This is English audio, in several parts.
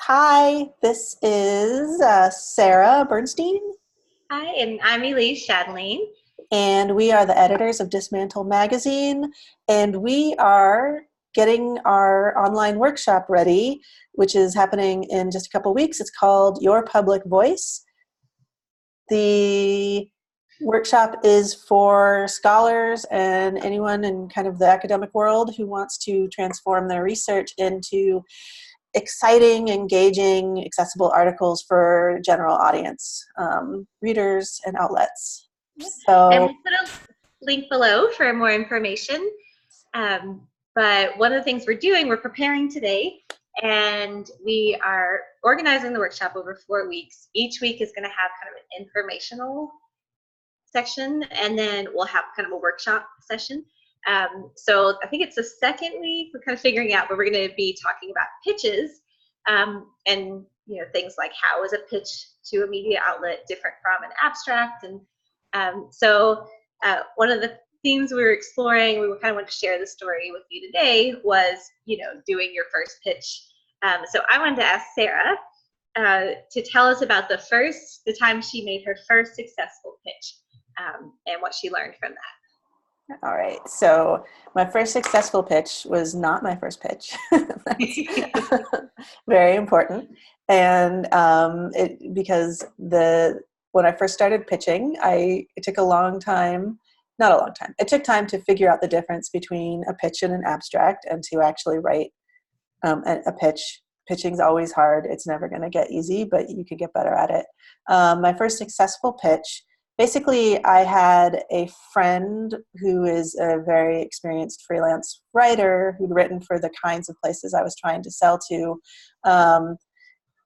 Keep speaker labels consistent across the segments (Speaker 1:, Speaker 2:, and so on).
Speaker 1: Hi, this is Sarah Bernstein,
Speaker 2: Hi, and I'm Elise Shadlene.
Speaker 1: and we are the editors of Dismantle Magazine, and we are getting our online workshop ready, which is happening in just a couple weeks. It's called Your Public Voice. The workshop is for scholars and anyone in kind of the academic world who wants to transform their research into exciting, engaging, accessible articles for general audience, readers and outlets.
Speaker 2: And
Speaker 1: So,
Speaker 2: we'll put a link below for more information. But one of the things we're doing, we're preparing today, and we are organizing the workshop over 4 weeks. Each week is going to have kind of an informational section, and then we'll have kind of a workshop session. So I think it's the second week. We're kind of figuring out, but we're going to be talking about pitches, and things like how is a pitch to a media outlet different from an abstract, and one of the themes we were exploring, we kind of want to share the story with you today, was doing your first pitch. So I wanted to ask Sarah to tell us about the time she made her first successful pitch, and what she learned from
Speaker 1: all right. So my first successful pitch was not my first pitch. That's very important. And because when I first started pitching, it took a long time, not a long time. It took time to figure out the difference between a pitch and an abstract, and to actually write a pitch. Pitching's always hard. It's never going to get easy, but you could get better at it. My first successful pitch, basically, I had a friend who is a very experienced freelance writer who'd written for the kinds of places I was trying to sell to,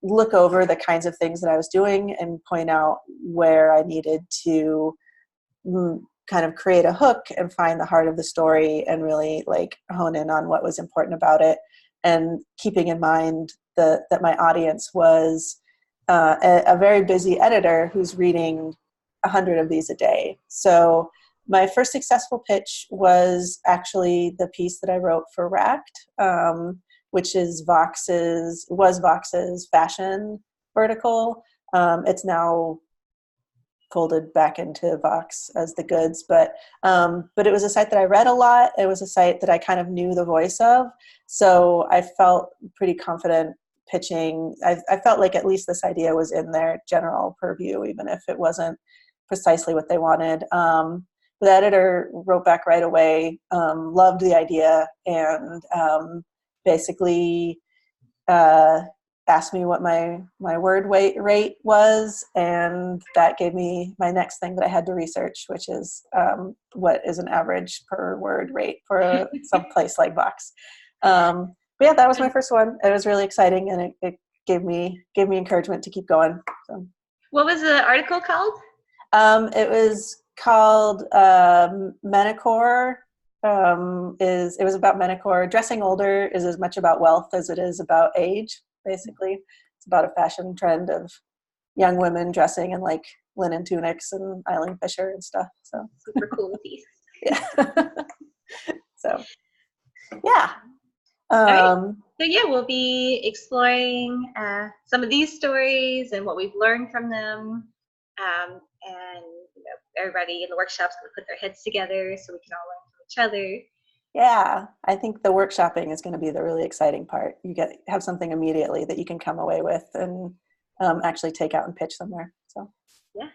Speaker 1: look over the kinds of things that I was doing and point out where I needed to kind of create a hook and find the heart of the story and really hone in on what was important about it, and keeping in mind that my audience was a very busy editor who's reading 100 of these a day. So my first successful pitch was actually the piece that I wrote for Racked, which is Vox's fashion vertical. It's now folded back into Vox as the goods, but it was a site that I read a lot. It was a site that I kind of knew the voice of, so I felt pretty confident pitching. I felt like at least this idea was in their general purview, even if it wasn't precisely what they wanted. The editor wrote back right away, loved the idea, and basically asked me what my word rate was, and that gave me my next thing that I had to research, which is what is an average per word rate for some place like Vox. But yeah, that was my first one. It was really exciting, and it gave me encouragement to keep going. So.
Speaker 2: What was the article called?
Speaker 1: It was called Menacor. It was about Menacor. Dressing older is as much about wealth as it is about age, basically. It's about a fashion trend of young women dressing in linen tunics and Eileen Fisher and stuff. So
Speaker 2: super cool piece.
Speaker 1: Yeah. So yeah.
Speaker 2: All right. So yeah, we'll be exploring some of these stories and what we've learned from them. And everybody in the workshop's going to put their heads together so we can all learn from each other.
Speaker 1: Yeah, I think the workshopping is going to be the really exciting part. You have something immediately that you can come away with and actually take out and pitch somewhere. So
Speaker 2: yeah,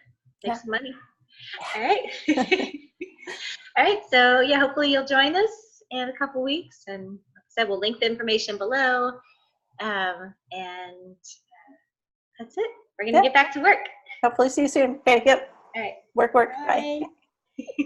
Speaker 2: make some money. All right. All right. So yeah, hopefully you'll join us in a couple weeks, and like I said, we'll link the information below. And that's it. We're going to get back to work.
Speaker 1: Hopefully see you soon. Okay, yep.
Speaker 2: All right.
Speaker 1: Work. Bye.
Speaker 2: Bye.